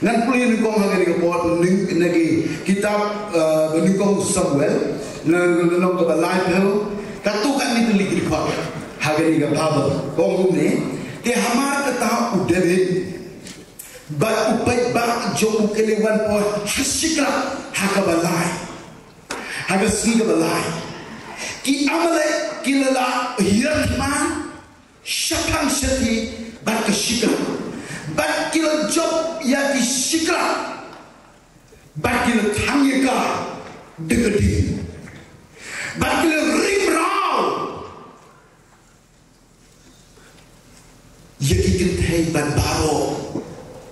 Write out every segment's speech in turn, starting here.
Ngan puli ningkong hagani ka pot nagi kitab ningkong Samuel nang ka balai pheu katukan ni tuli ki khot hagani ka Bible kong ne te hamar ka ta u David ba upai ba jo ke lewan po hasikla hakabalai hagasi ka balai ki amale kilala hirman syapang seti ba ka shikla ba kila job ya ki shikla ba kila thamyaka degadi ba kila rimrao ya ki kintai ban baro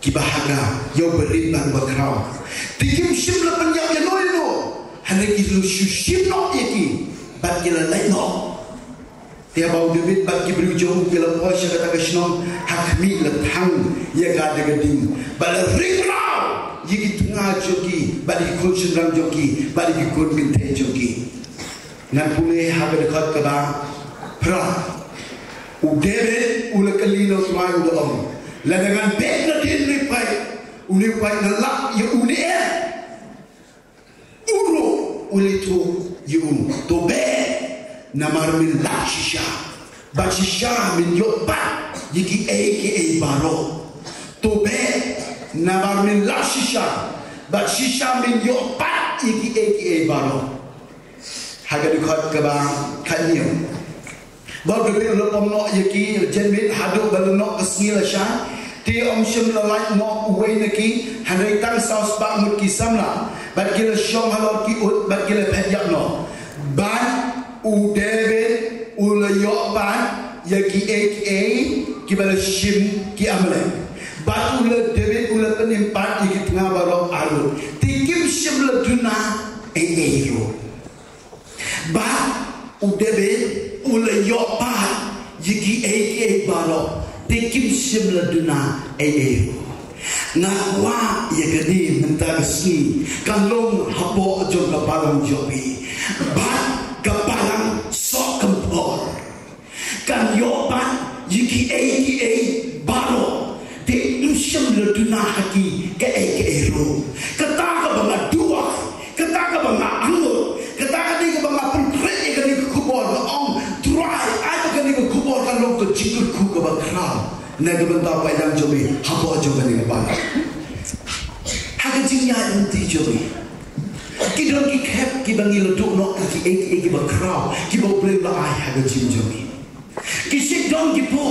ki bahaga yo berin ban bakrao tikim shimla panjab ya noino hane ki lu shushim no yaki ba kila laino dia bau David bagi berujung kila posya kata kesnom hakmi letang ya gada gading bala ringrau yigi tengah joki bali kun sendang joki bali kun binte joki nan pune habe dekat ke ba pra u David ula kalino mai u om la dengan bet na din ni pai uni pai na la ya uni uro uli tu yu to be namar min lakshisha bakshisha min yobat yiki aka baro to be namar min lakshisha bakshisha min yobat yiki aka baro haga dikhat ka ba khanyo ba de lo pomno yiki jenbit hadu balno kasngila sha ti om shim la like no uwe naki hanai tang saus ba mut ki samla bat kila shom halor ki ut bat kila phedyak no ban u David u la yoban ya ki aka ki bala shim ki amle ba u la David u la penimpat ki tengah baro alu tikim shim la duna ero ba u David u la yoban ya ki aka baro tikim shim la duna ero na wa ya gani mentagsi kalong habo jong kapalang jobi ba kapalang sok kempor kan yoban yiki aka baro de insyam le duna haki ke aka ero kata ka banga dua kata ka banga angur kata ka ni ka banga pungkre ka ni kubor ka ong try ai ka ni kubor kan lo ka jikul ku ka bakra na ka banta pa yang jobi habo jo ka ni ba haka jinya inti jobi ki dong ki khep ki bangi lo duk no ki ki bakrao ki bo blem la ai ha ga jim jomi ki sik dong ki po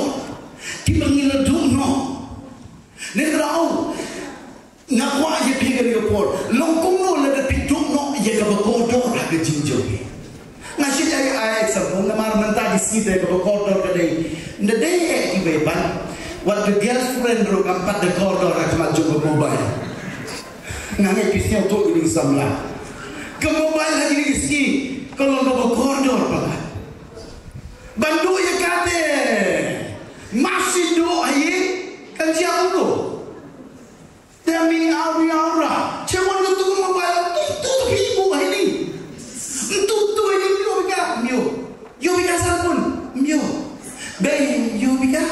ki bangi lo duk no ne rao na kwa ye pi ga ni po long kong no la da pi duk no ye ga ko do ha ga jim jomi na shi ai example na mar manta di si de ko do ga dei ne de ki be ban what the girlfriend ro kam pat de ko do ra ma jo mobile ngangai pisnya to ini samla ke mobile lagi isi kalau nggak koridor pak bandu ya kate masih do aye kan siapa tu demi aura cuma tu mobile tu ibu ini tu ini mio bika sabun mio bay yo bika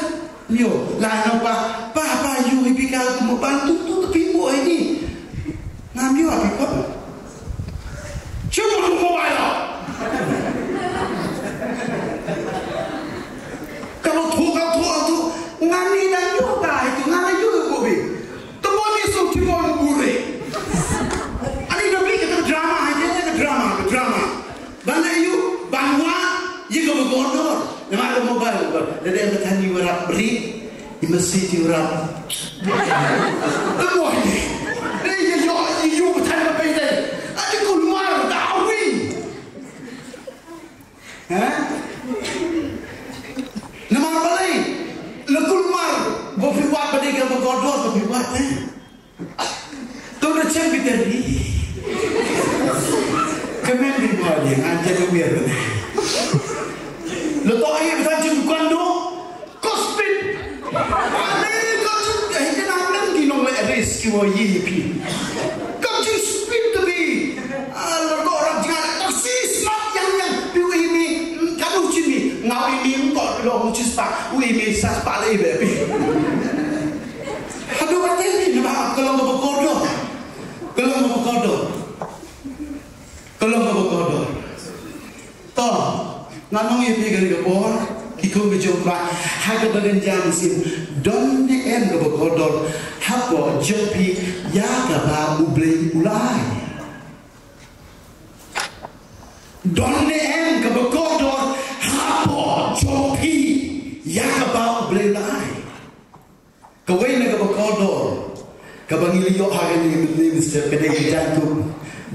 mio lah apa yo bika tu mobile tu ibu ini ngambil apa kok cuma mobile kalau tu ngani dan juga itu ngani juga bobi tempat ni so cuma bure ani dobi kita drama aja drama banda you bangwa you go bodor nama mobile ada yang bertanya orang beri di masjid orang tempat ni you bertanya apa ini ada keluar dawi nama apa lagi lekulmar berfiwat pada kita berkodor berfiwat tu dah cakap tadi kemen di bawah yang anjir kemir letak air bertanya bukan do kospit ada kau juga ini nampak di nomor risk kau yipi kau just spit tu bi letak orang jangan tersis mak yang piu ini kamu cini ngau ini kau lo just pak ini sas pale baby aduh berarti ni nama kalau berkodok. Kalau berkodok. Toh, nganong yang pergi ke bawah, ikut berjumpa. Hak bagian jam sim. Don ni em ke berkodok. Hako jopi ya kaba ublay ulay. Don ni em ke berkodok. Hako jopi ya kaba ublay ulay. Kawin na ka berkodok. Kabangiliyo hagan ni benih setiap kedai jantung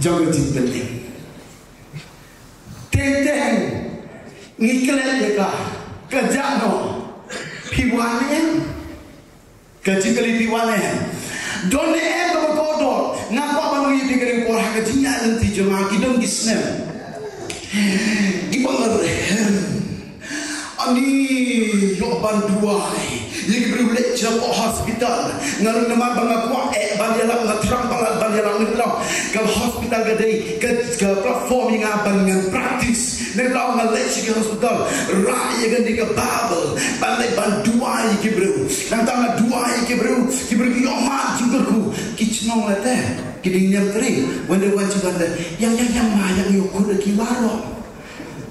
jangan jimpeling. Tenteng ngiklan deka kejano piwane kejikali piwane. Donne em berkodok ngapa baru ini pikirin por haga jinya nanti jemaah kidong gisnem. Ibarat ani yo banduai. Yang berulang cerita hospital, ngaruh nama bangga kuat, banyalah ngeterang banyalah ngeterang ke hospital gede, ke platform yang abang yang praktis, ngelau ngeleci ke hospital, raya gede ke babel, bandai banduai kibru, nantang duai kibru yomat jungkerku, kicnong lete, kiding yang teri, wende wanci banda, yang yukun kiwaro.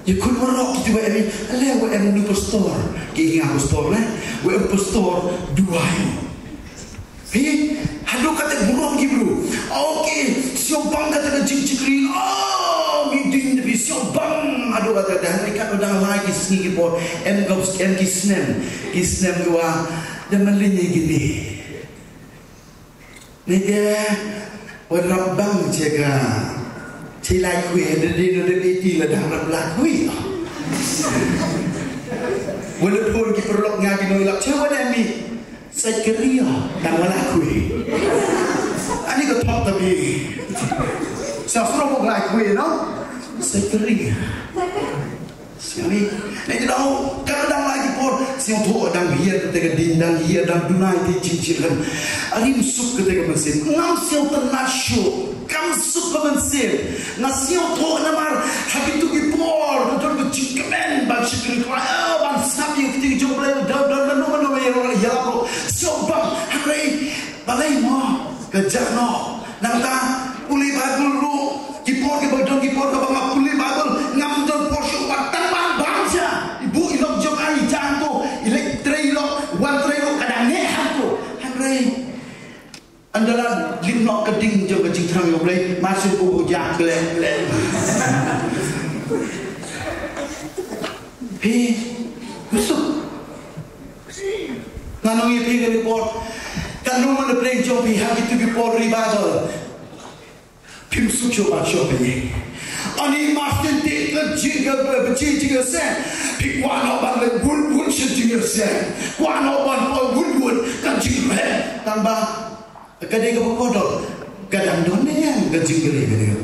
You could rock to every level and new store. King aku store lah, we store dua. Hei, hadu kata burung kibru. Okay, siobang kata cik-cikrin. Oh, meeting di siobang. Hadu kata dah mereka udah lagi sini kipor. Em kisnem gua dan melinya gini. Nega, orang bang jaga. Cilai kui ada di lah dah nak kui. Walaupun kita perlu ngagi nolak cuma demi saya keria dah melakui. Ani ko top tapi. Saya suruh mau melakui, no? Saya keria. Sekali, ni tahu kadang lagi pun siang tu orang hiar ketika dindang hiar dan dunai di cinciran. Ari masuk ketika mesin, ngam siang ternasuk. Kamu suka mesin, nasi untuk namar habis tu kipor, betul betul kemen, baca kerja, ban sapi ketika jumpa dan mana yang yalau, siapa hari balai mo kerja no, nangta pulih bagul lu, kipor kebang pulih bagul, ngam dan porsi watan bangsa, ibu ilok jom ai janto, ilek trailok, wan trailok kadang nehan tu, hari andalan limno keding jo kecing terang yo boleh masuk buku jak gleng. Hei, masuk. Nanongi pergi report. Kan rumah le play job pihak itu report ribadol. Pim sucio baca pergi. Ani master tik jiga berjiga sen. Pikwano ban le bul jiga sen. Kwano ban bul kan jiga tambah kadang ke berkodok, kadang donne yang kejingkeri kadang ke.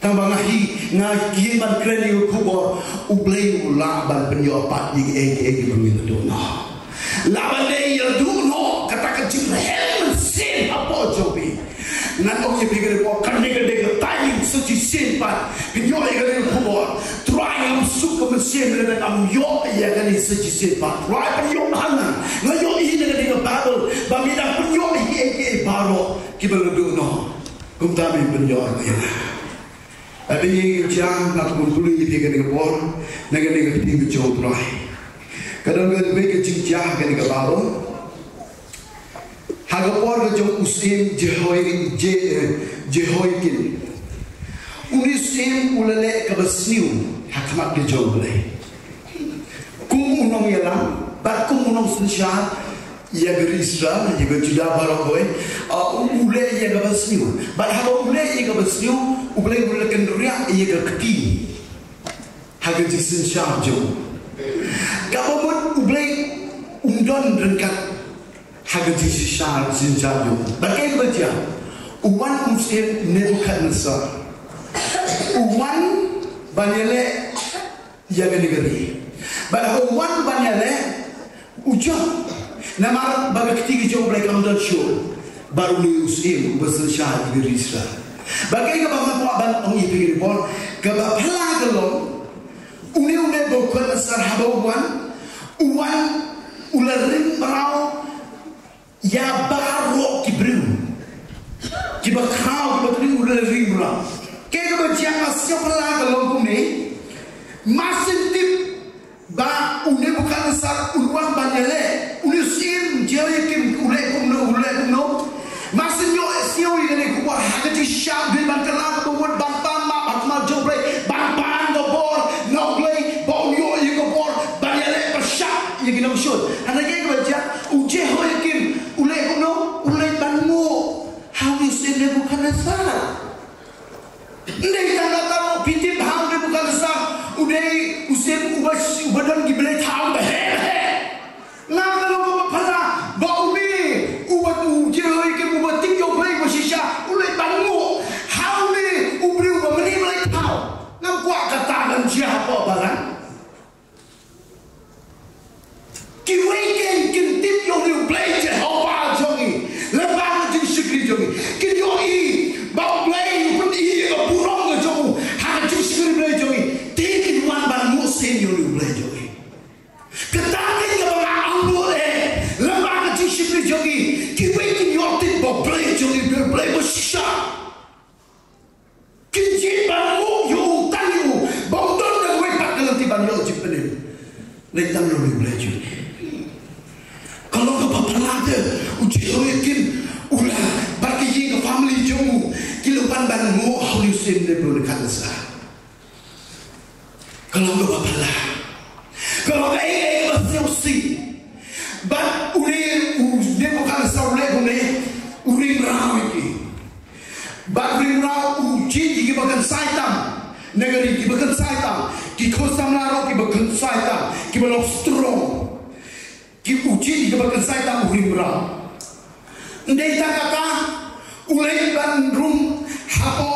Tambah ngahi ban kreni kubor ublei laban penyopat di egi pemilu dono. Laban dei dono kata kejingkeri mesin apa jobi. Nanti pikir kau kadang taying suci simpan penyopat kadang kubor. Try yang suka mesin dan amyo ya kadang suci simpan. Try penyok hana ngayo ini kadang babel. Bamida penyok egi baro kibelu dono. Kumtami penyok ya. Tapi yang jam nak kumpul ini dia kena kepor, nak kena ketinggi jauh terai. Kadang kadang mereka cincah kena kebaro. Hagapor kejauh usim jehoikin. Unisim ulale kebasniu hakamat kejauh boleh. Kum unong yalam, bakum unong sensyat. Ia gerisra, ia berjuda barang boy. Ule ia kebasniu. Bahawa ule ia kebasniu. Ublay kendurian ia keketi. Haga jisin syarjo. Kapamut ublay undon rengkat haga jisin syarjo. Bagai baca uwan muslim Nebukadnezar. Uwan banyale ia negeri. Bahawa uwan banyale ujung. Nama bagai ketiga jauh ublay kamdan show. Baru muslim bersesyar di Israel. Bagai kebangan puaban ongi pikir pun kebapalah gelong uni bokon sarhabawan uwan ularing merau ya baru kibru kiba kau kiba tadi udah rimra kayak kiba jangan siapa lagi kalau ni masih tip ba une bukan sar uruan banyale une sim jari kim ule kumno masih nyo sio ini kuat hanya di syam di bangkalan buat bantang mak atma jobre bantang gobor noble bonyo yang gobor banyale persyak yang kita usut hanya kayak baca uje hoy kim ule kumno ule banmu hawi sini bukan sar ndai tanda tahu pitip hang bukan sar udai usim ubadan gibelai tahu behe nah kalau pada bau ni ubat ujai ke ubat tinggal baik bersisa ulai bangu hau ni ubri ubat meni belai tahu nampak kata dan siapa barang kiwaikan kintip yang ni belai Jehovah jongi lepas jeng sekri jongi kinyoi bau belai pun iya burung jongu hang jeng sekri belai jongi tikin wan bangu sen yang ni belai jongi ketakin ke bawah ambil lembaga jisipli jongi kiwaikan yotin bau belai jongi belai bersisa kinjit bangu yu utang yu bau don dan wepak kelanti banyu jipenim letang lu belai jongi kalau ke bapa lada uji yakin ulah bagi ke family jongu kilupan bangu halusin de belum kansa kalau ke bapa lah kalau kaya bersiusi bat urin bukan saulek urin rau ini bat urin rau uji kita bahkan saitam negeri kita bahkan saitam kita kosam laro kita bahkan saitam kita belum strong kita uji kita bahkan saitam urin rau ndai tak kata ulai ban rum hapo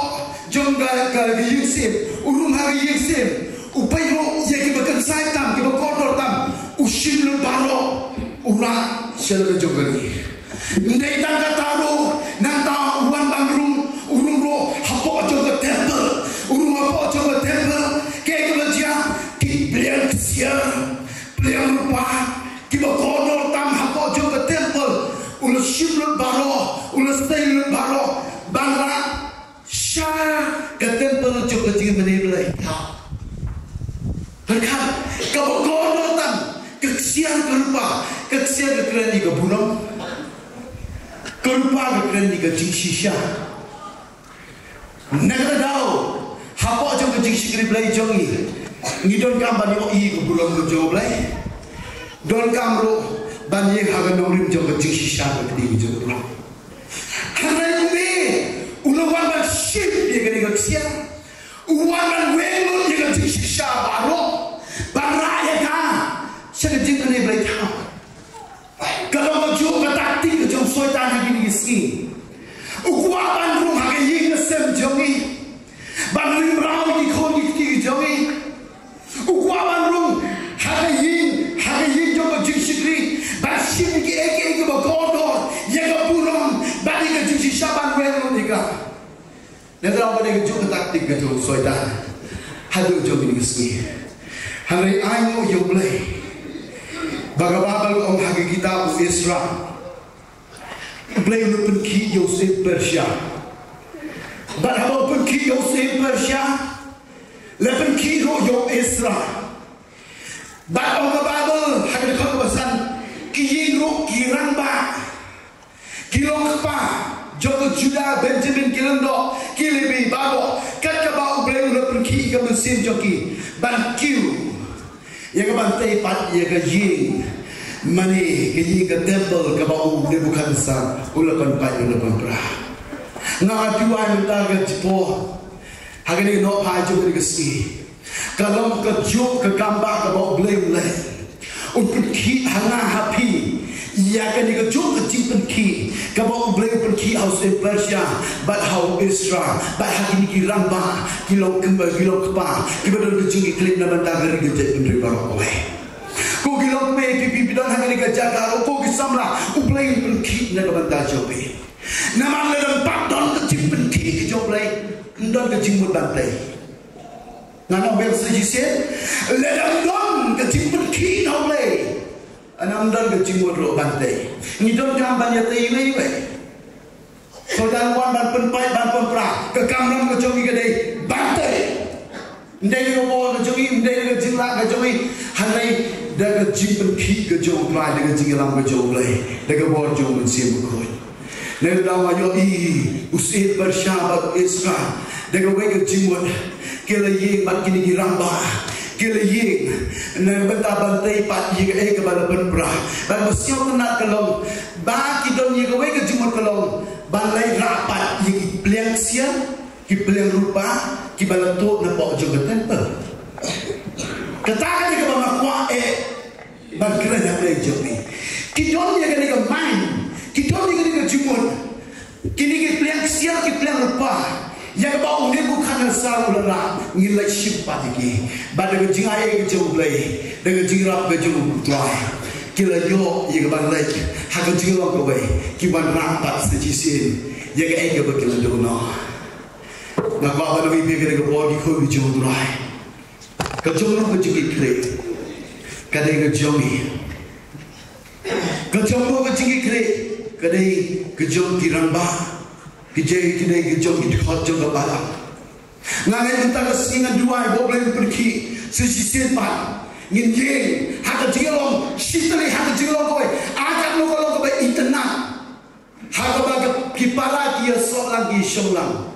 jongga kali yusif urum hari yusif upayo ya kita bahkan saitam kita kotor tam usim lebaro urang selalu jogari ndai tak kata ro nanta uan bangrum urum ro hapo jogga temple urum hapo jogga temple kayak kita dia beliau kesian beliau lupa kita kotor tam hapo jogga temple ulas sim lebaro ulas stay lebaro bangra syah ke temple jogga jigi menilai Berkat kebegodotan keksian kerupa keksian kekeren di kebunong kerupa kekeren di kecing sisya negara dau hapok jong kecing sikri belai jongi ngidon kam bani oi kebunong kejo belai don kam ro bani hagan norim jong kecing sisya kekedi jong pulang karena ini ulawan ban ship dia kena keksian uwan welo dia kecing sisya baru baraya ka sekejap ni boleh tahu kalau kau taktik kau soitan lagi ni ski ukuran rumah kau yang sem jongi banding rau di kau di jongi ukuran rumah kau yang jauh jisri basim ki eke berkodor yang berburung banding kau jisri saban welo ni kau negara boleh kau taktik kau soitan hadu jongi ni ski hari ayo yo boleh bagababal om hagi kita Israel boleh lupa ki Yosef Persia bagababal ki Yosef Persia lepas ki yo Israel bagababal hagi kau pesan ki ro ki ramba ki lokpa Joko Judah Benjamin Kilendo Kilibi Babo Kakabau boleh lupa ki ke mesin joki ban kiu yang kebantai pat yang kejing mani kejing ke temple ke bau dia bukan sah ulapan pat ulapan perah nak jual minta ke cipo hari ni no pai juga dikasih kalau ke juk ke gambar ke bau blame untuk ki hanga happy ya kan ke juk ke cipen ki ke bau blame per ki house in Persia but how Israel but hari ni kirang ba kilo kepa kita dah berjumpa klip nama tagari kita pendiri baru oleh kau kilo me pipi bidang hari ni kerja kau kau kisamla uplay pergi nak benda jobi nama ledang padon kecil pergi kejoblay ndon kecil mudah play nana bel sejisen ledang don kecil pergi nak play anam dan ke jimut ro bantai ni don jam ban ya tei we so dan wan ban penpai ban pempra ke kamram ke jogi ke dei bantai ndai ro bo ke jogi ndai ke jingla ke jogi hanai da ke jing pen ki ke jong lai da ke jinglam ke jong lai da ke bo jong men sim ko ne da wa yo i usit bersyabat isra da ke we ke jimut ke le ye bat kini giramba kila ying na benta bantai pat ye ke bala penpra ba masio nak kalong ba ki don ye ke we ke jumur kalong ban lai rapat ye ki pliang sian ki pliang rupa ki bala tu na pok jo temple kata ka ke ba makwa ban kira na play jo ni ki don ye ke main ki don ye ke jumur kini ki pliang sian ki pliang rupa yang bau ni bukan asal ulah ngilai simpan lagi. Pada kejingai kejauh lagi, dengan jirap kejauh tuai. Kila yo yang balai, hak kejauh kau kiban rapat sejisin, yang ege berkila dono. Nak bawa nabi pergi ke bawah kau kejauh tuai. Kejauh kejauh kiri, kadai kejauh ni. Kejauh kiri, kadai kejauh tiramba. Kijai kini kejong di hot jong kebalang. Ngangai kita kesingan dua boleh pergi sisi pan. Ngin yeng hak jelong sitri hak jelong kau. Agak lu kalau kau internet. Hak bagai kipara dia seorang di Shonglang.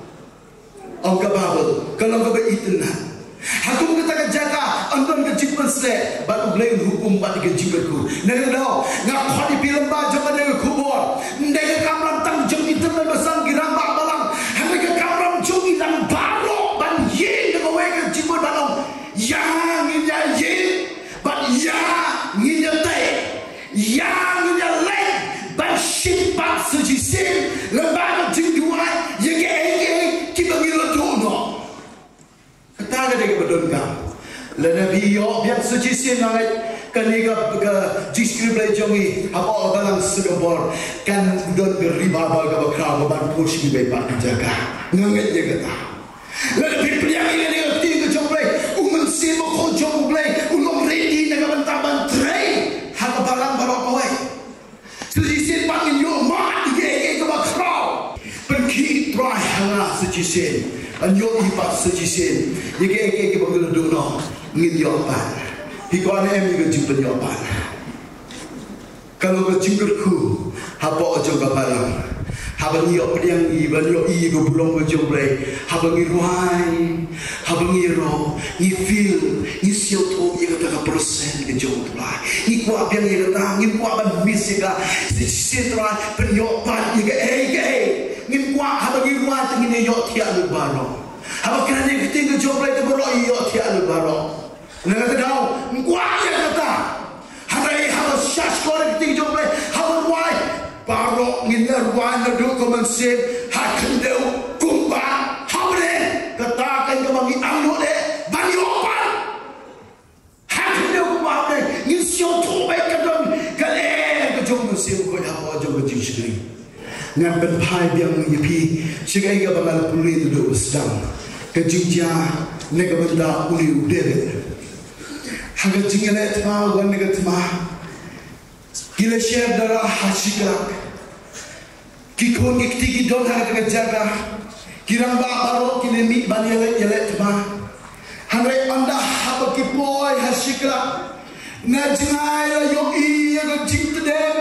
Orang kabel kalau kau internet. Hakum kita jaga anton kejiban se baru boleh hukum bat kejibanku. Nengah dah ngak khadi film baca pada kubur. Nengah kamera tang jom internet besar girang bak balang. Nengah kamera jom ilang baru ban yin dengan wega kejiban balang. Yang nginya yin ban yang nginya teh. Yang nginya leh ban simpan sejisin lembaga jingduai yang ege kita ngilu dono. Kata dia kebetulan, lalu dia biar suci sin nangai kaniga ke jiskrip lagi jongi apa orang segempor kan don beriba baga bakal ban push di bepa jaga nangai dia kata lalu dia ini dia tinggal jomplay sin mau jomplay ulong ready dengan bentaban tray hak barang barang kau suci sin pangin yo mat dia ke bakal pergi try hanga suci sin anyo ipat sejisin yeke bagul dono ngin yopan hikwane em ke jumpen yopan kalau ke jinggerku hapo ojo kabalang habang yo pediang i ban yo i go bulong go jomble habang i ruai habang i ro i feel i sio to i ka persen ke jomble i ku abiang i ta ngin ku ban misika sejisin tra pen yopan i ke ngin kuat habang iruat ngin yo tiak lu baro habang kerana kita jomble tu baro yo tiak lu baro nak tahu kuat ya kata hari habang syas kor kita jomble habang wai baro ngin ruan nadu komensin hakan deu kumba habre katakan ke bagi anu de bagi opan hakan deu kumba habre ngin sio tu baik kadon kale ke jomble sim ko ya ho jomble jingshri ngan ben pai biang yipi sigai ga bangal puri du sedang ke jingja ne ga benda uli udere haga jingale tma wan ne ga tma gile share dara hashikra ki kon ikti ki don haga ga jaga kirang ba baro kile mi baniale yele tma hangre anda haba ki boy hashikra na jingai yo i ga jingtden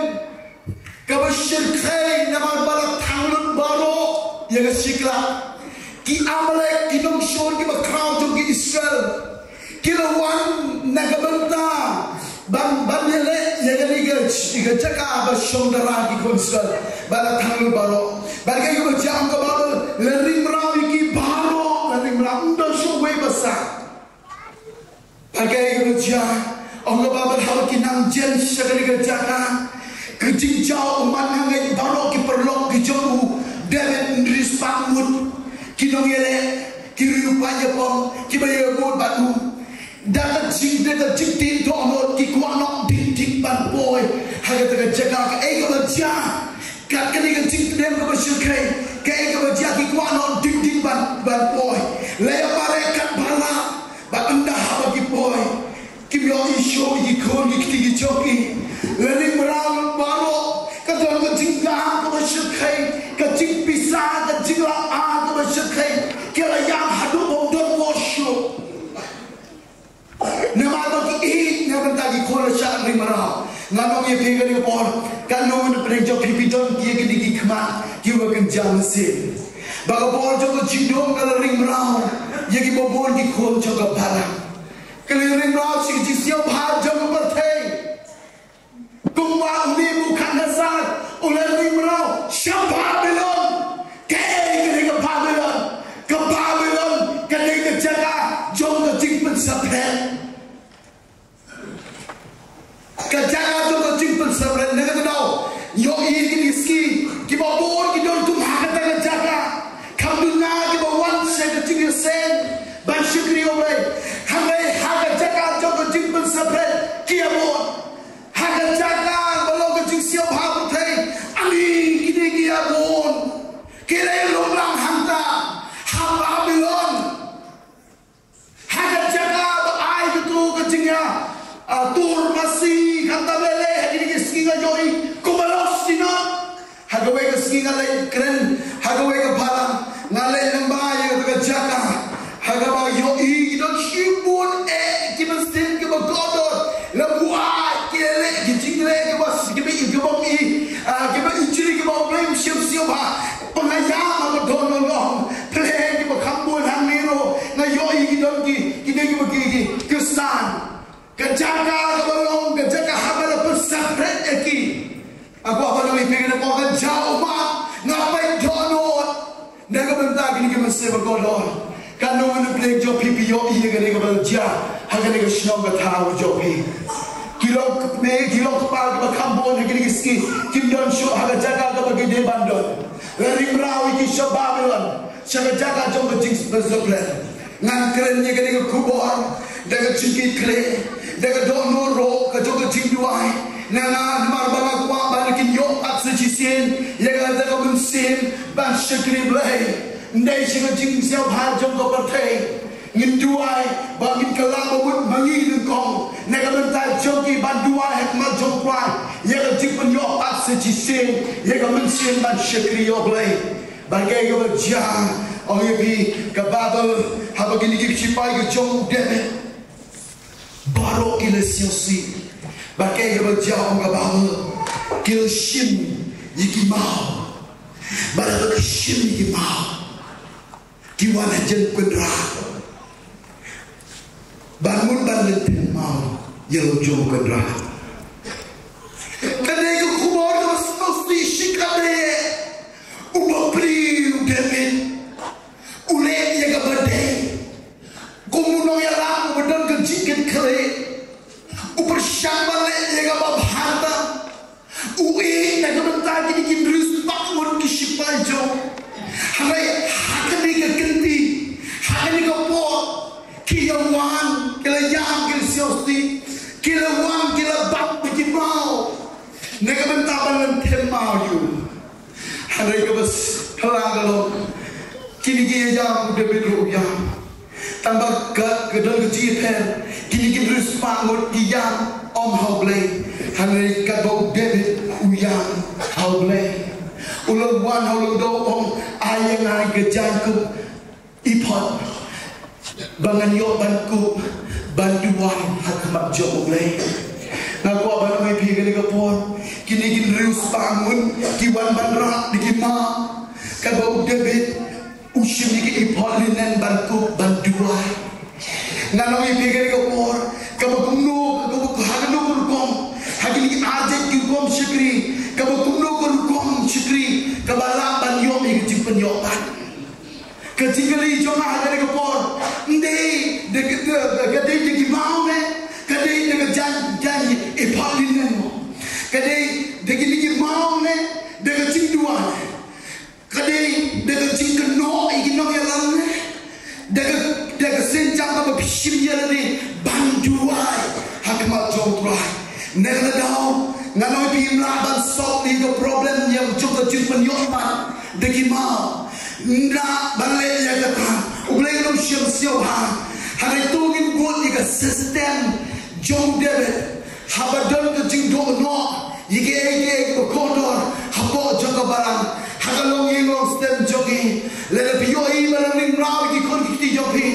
kabashir khay namar balak thanglun baro yaga sikla ki amalek ki dong shor ki bakraw to ki Israel ki lawan nagabanta ban yele yaga liga jaga ba shondara ki konsal balak thanglun baro barga yo jam ka babal lerim rawi ki baro lerim ram do sho we basa barga yo jam ong babal hawa ki nang jen shagari ga jaga kecing jauh mana ngai baru ki perlok ki jauh David rispamut ki nongele ki rupanya pom ki bayo god batu data jing tin to amot ki kuano dik ban boy haga taga jaga ka ei ko ja kat kani ka jing dem ko syukai ka ei ko ja ki kuano dik ban boy le pare kat bala ba anda ha ki boy ki yo isho ki kon ki joki John kia gini kema kiwa kenjang sin. Baga bor joko jidong kala ring rau yagi bobon ki khom joko barang. Kala ring rau si jisio bha joko berthei. Kumwa uni bukan nasar ulah ring rau syabha belon. Kei kini ke Babylon kini ke jaga joko jingpen sapren. Kejaga joko jingpen sapren naga tahu. Yo ini ski kita bor kita untuk hakata kejaga. Kamduna kita wan saya ketinggi sen ban syukri oleh. Hamai hakata jaga joko jingpen sapren kia bor. Hakata jaga kalau kecing siap habut hai. Ani kita kia bor. Kita lomlang hanta Babylon. Hakata jaga ai itu kecingnya tur masih hanta bele ini ski ngajoi. Hagawe ke ski ngalai keren, hagawe ke palang, ngalai lembaya ke jaga, hagawa yo idon shibun kita stin ke bagodor, lebuai kele kijingle ke bas ke ba injiri ke ba blame siap ha, pengayam ke donolong, plan ke ba kambun hamiro, na yo idon kita ke kesan, ke jaga ke balong, ke jaga habala persapret eki. Aku apa nama pengen aku akan jauh mak ngapain jodoh naga bentar gini kita masih berkodor kan orang nak pelak jopi piyo iya kan kita berja hagan kita senang bertahu jopi kilo kepala kita kampung gini ski kimdon show hagan jaga kita pergi di bandar lari merawi di show Babylon jaga jaga jom berjing bersebelahan ngan kerennya kita kubur daga cingkit kle daga donoro kejoga cingduai nana mar banga kwa banakin yo atse chisien yaga daga bunsin ban shakri blai ndai singa jing siao bha jong ko perthei nginduai bangin kala bud mangi ngong naga bentai jogi banduai hek ma jong kwai yaga jing pen yo atse chisien yaga bunsin ban shakri yo blai bagai yo ja ong yebi ka babel habagini gi chipai ge jong debe baro ile siosi bagai berjauh ke bawah, kilsim yiki mau, baru kilsim yiki mau, kiwana jen kudra, bangun bangun mau, yelo jom kudra. Kadai ke kubur tu mesti sikade, ubah pri udemin, ule yang berdei, kumunong yang lam berdon kejikin kere. Upar syambal yang apa harta, ui nak bentar ini kimbrus takut kisipal jauh. Hari hakni kekenti, hakni kepot, kiawan, kilayang, kilsiosti, kilawan, kilabak, kibau. Nak bentar balan temau you. Hari kebas halang kini dia jam udah berubah. Tambah kedal kejipen kini kimbrus pangut diam om haublay hari kadau David uyang haublay ulang wan ulang do om ayang ay kejanku ipot bangan yo banku banduan hakmat joblay ngaku abang may pigil kapon kini kimbrus pangut kiwan banrak dikima kadau David usim diki ipot linen banku banduan nanoy pigil kapor kabagumno kabagumno kurkom hagili ajek kurkom syukri kabagumno kurkom syukri kabalaban yom ikjipen yopan kejigeli joma hagili kapor ndei de degi maume kadai de jan ipalinen kadai degi maume de jingduan kadai de jingno ikino yalan daga senjang apa pishim yalani banduai hakmat jongtrai nela daw nganoi pimla ban solve the problem yang cukup jumpen yopan degi mau nda balai ya ka ublai no sio ha hari tungin buat iga system jong debet habadon ke jingdo no yige ko kondor habo joga barang hagalong yingong stem jogi lele piyo i balaling raw ki kon ki jogi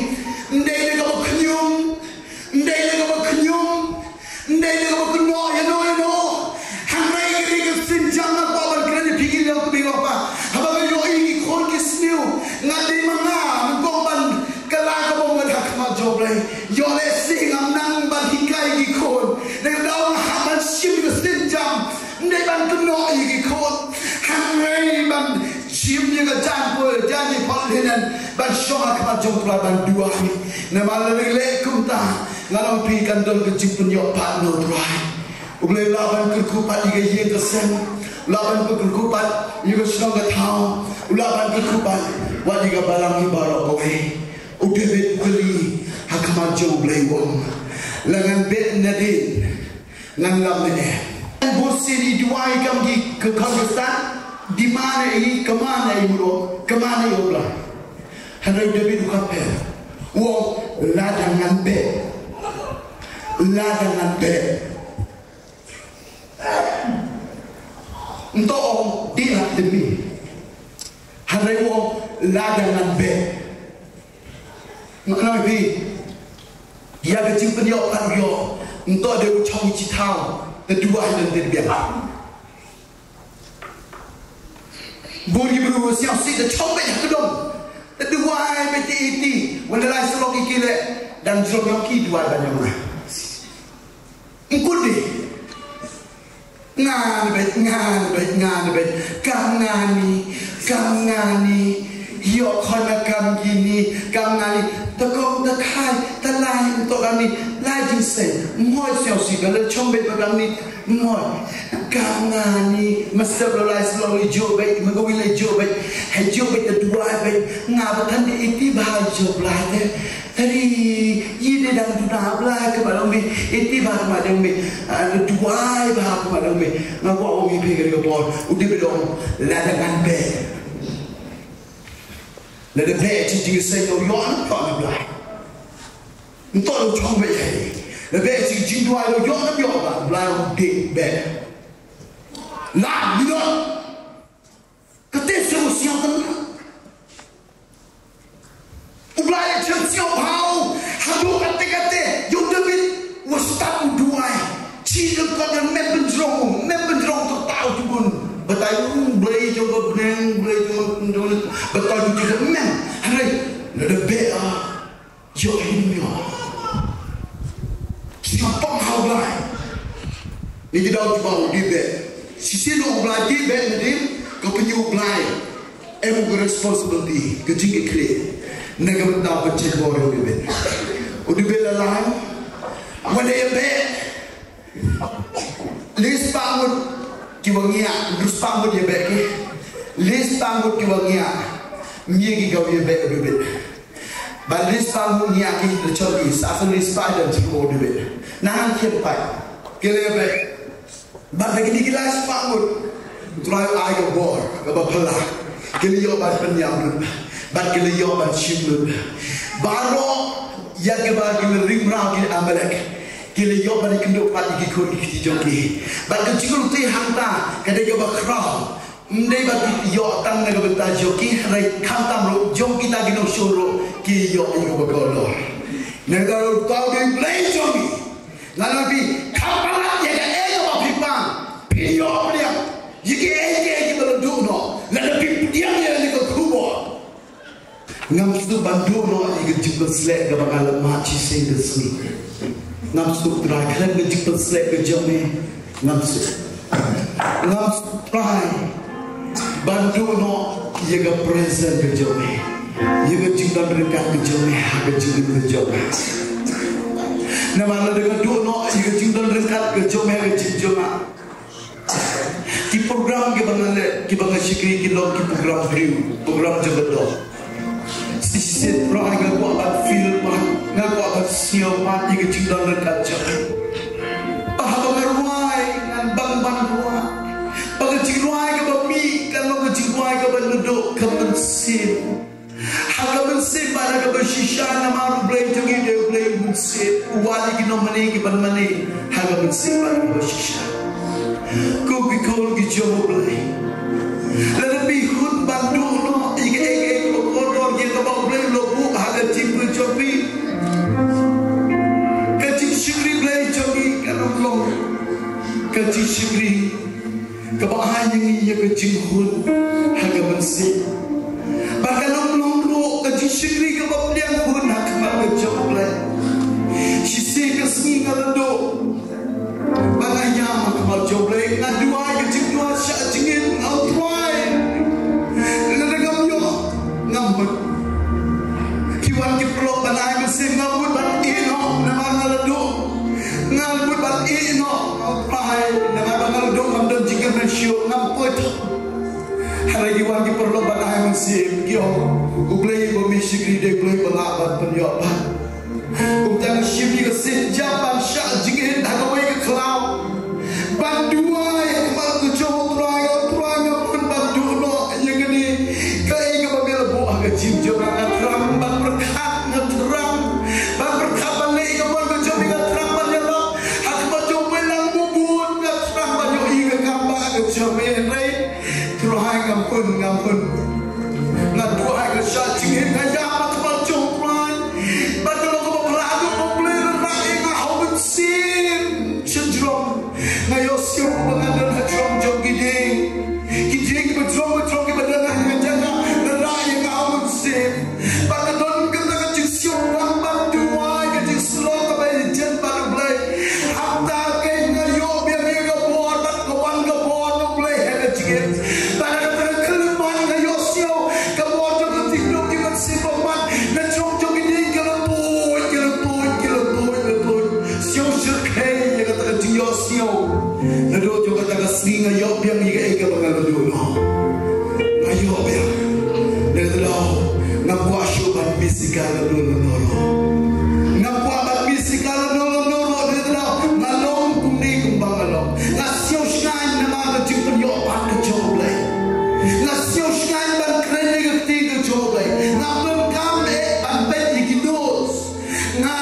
ndai le ko knyum ndai le ko knyum ndai le ko no ya no hanrai ke sin jang ko ban kren Cium yang campur jadi palinan ban syong akmat jom ban dua ni. Nama lelek kumta ngalau pi kandol kecipun yok pat no try. Ublay laban kerkupat iga ye kesen. Laban kerkupat iga senang ketau. Laban kerkupat wat iga balang ibarat kowe. Udah bet beli akmat jom blay wong. Lengan bet nadin ngan lam ne. Bosin di dua ikam di ke Kyrgyzstan. Di mana ini, kemana ini bro? Kemana ini bro? Hendak David kapel. Wong ladangan be, ladangan be. Untuk orang tidak demi. Hendak wong ladangan be. Mengenai be, dia kecil penyok kan yo. Untuk dia ucap citau, kedua yang terbiak. Buri berusia si dah coba yang kedua, kedua yang BTIT, wanita selok ikile dan selok laki dua banyak orang. Engkau deh, ngan bet, kam ngani, yok kena kam gini, kam ngani, tekong tekai, terlain untuk kami, lajin sen, moi siapa kalau coba kami. Moi, kangani, masa berlalu selalu jobet, menggawil jobet, jobet kedua bet, ngabatan di itu bahaya belai. Tadi ini dah sudah belai kepada kami, itu bahaya kepada kami, dua bahaya kepada kami. Ngapa kami pergi ke bawah, udah belum ladangan bet, ladangan bet jadi saya orang tak belai. Entah lu coba je. Lebih sih cinta lo yo nak yo lah, belau dik bed. Lah, ni lah. Ketik solusi yang tenang. Ublah siap hau, hadu kate, yo David wastab duai. Cina kau yang membenjrong tu tahu tu pun. Betul, boleh coba benang, boleh coba betul juga mem. Hari, lebih yo ini yo. Siapa hal lain? Ini kita tahu di bed. Sisi lo belai di bed ni, kau punya belai. Emu responsibility, kecil kecil. Negara tak bercakap orang di bed. Di bed lain, mana yang bed? List bangun kiwangia, list bangun yang bed ke? List bangun kiwangia, miegi kau yang bed di bed. Balis bangun niaki lecori, asal list bangun cikgu di bed. Nang kipai, kelebe, bagi di kelas bangun, try air bor, kaba pala, keliyo bad penyam, bad keliyo bad shimlut, baro ya kaba kele ring round kele amalek, keliyo bad kenduk bad ikut ikut joki, bad kecikul ti hanta, kadai kaba crown, ndai bad yo tang naga beta joki, rai kantam ro joki ta gino shoro, keliyo ikut bagolor, negara tahu di play joki. Lalu kapal yang ada apa pion dia, jika beradu no, lalu dia yang kubur. Ngamstu bandu no, jika jumpa selek ke bakal maci sehingga sini. Ngamstu terakhir ke jumpa selek ke jome, ngamstu terakhir bandu no, jika present ke jome, jika jumpa berkat ke jome, harga jumpa ke jome. Nama dengan dua no, jika cinta dekat ke jom yang cinta. Di program kita syukuri kita program beriu, program jabatan. Sisi orang yang kuat akan feel, yang kuat akan siapa jika cinta dekat jom. Bahawa meruai dengan bang ruai, bagai ciruai ke bami, kalau ke ciruai ke penduduk ke bensin. Harga bensin pada kebersisha nama rublay jangan dia rublay bensin. Wali kita mani, harga bensin pada kebersisha. Kau kikol kijau rublay. Lalu bihun bandu no, ike kotor yang kau rublay lobu harga cipul jopi. Kecil syukri rublay jopi kalau belum. Kecil syukri kebahagiaan yang ia kecil hun harga bensin. Bahkan kecil syukri ke bapa dia pun nak kembali jawab. Sisi kesini kalau bagainya kembali jawab. Nadua kecil dua syak jengin outway. lagi wangi perlu banai masih kyo ublei bomisi gride ublei balabat penyobat umtang shimi kesin japan syak jingin hagawai ke klau bandua yang kemal ke jauh turanya pun bandu no yang ini kai ke babel buah ke jim jorang atram ban berkat ngatram ban berkat balik ke ban ke jom ngatram ban yalo hak bajom menang bubun ngatram ban yo ing kamba ke jom rei turahai ngampun ngadua ke syak jingin ngaya mat bajom plan badalo ke beradu boleh rai ngahau sin cenjrom ngayo siu pengandan hajrom jom giding ke bajom ke badan ngajana rai ngahau sin badalon ke tengah siu wang bandua ke jing slow ke bayi jen baru boleh hatta ke ngayo biar ke buat ke wan ke buat boleh ada jingin Singa yo biang ni ke bangal dulu ayo biang nedlo ngapwa shuban misikal dulu noro ngapwa bat misikal dulu noro nedlo ngalong kumni kumbangalong ngasyo shnan na mga jipun yo pat ke joble ngasyo shnan ban krene ke tiga joble ngapun kame ban bet ikidos nga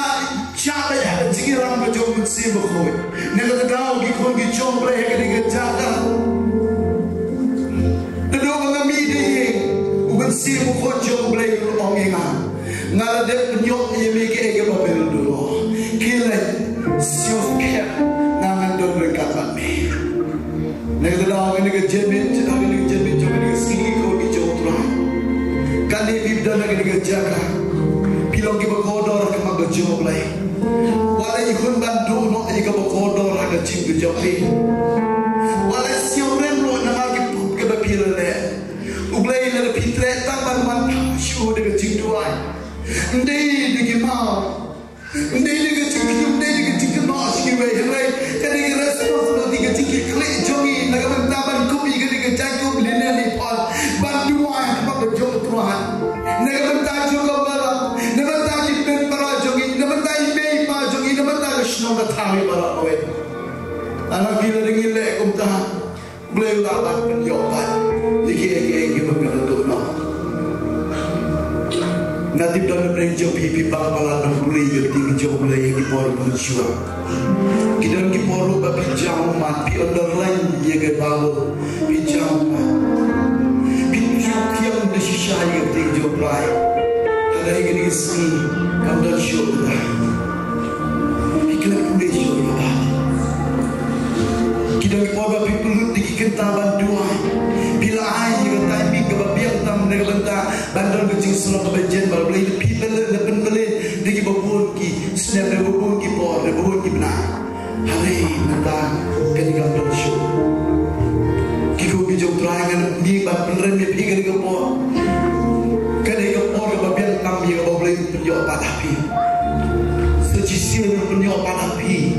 chabe jigiram ke joble sibokoy nedlo daw gikon gi joble ke jaga dedo ngami de uben si mo ko joble ongenga ngala de nyok yemi ke babel dulu kile self care nangan do berkat me negdo daw ngene ke jemit jobe sini ko di jotra kali bibda ngene ke jaga pilong ki bakodor ke mag joble wala ikun bandu no ke bakodor aga ching joble wala siomrem lo na magi ke bapirale ublei na pitre taban man shu de jingduai ndei de mau ndei de jing no shi we re kadi responsibility ke jing kle jongi na ga taban kubi ke jago lene ni pol banduai ba jo truhan na ga ta jo ko bala na ga ta ji pen para jongi na ta be pa jongi na ta shno ga thami para we anak bila dengile kumta boleh lawan penyobat diki berbeda dono nanti dalam renjo pipi bala boleh jadi jauh boleh di por berjua kita di por babi jauh mati underline ya ke balu pi jauh pi yang di sisa yang di jauh lai ada yang di sini kamdan syurga iklan boleh syurga kita poba people di kentaban dua bila ai kata mi ke babiang tam nega benta bandar kecing selong kebejen bal boleh people le penbele di babun ki snap le babun ki por le babun ki bna hari nata ketika bersyu kiko ki jom teranger ni ba penren mi pikir ke por ketika por ke babiang tam mi ke boleh penyo padapi sejisian penyo padapi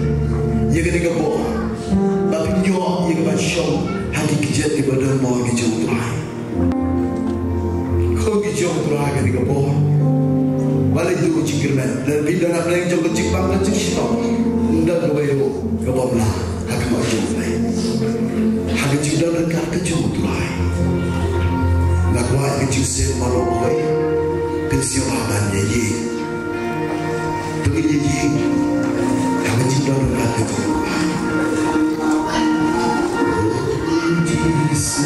ya ketika por Bapinyo yang bersyukur hati kijat di badan mau kijau terakhir. Kau kijau terakhir ketika pohon. Balik tu cikir men. Dan bila nak belajar jauh kecik bang kecik stop. Dan kau ke bawah hak mau jauh lain. Hak kecik dan dekat kijau terakhir. Nak buat kecik sen malu boy. Kecik bahan ye. Pergi ye. Hak kecik dan dekat kijau terakhir. Jesus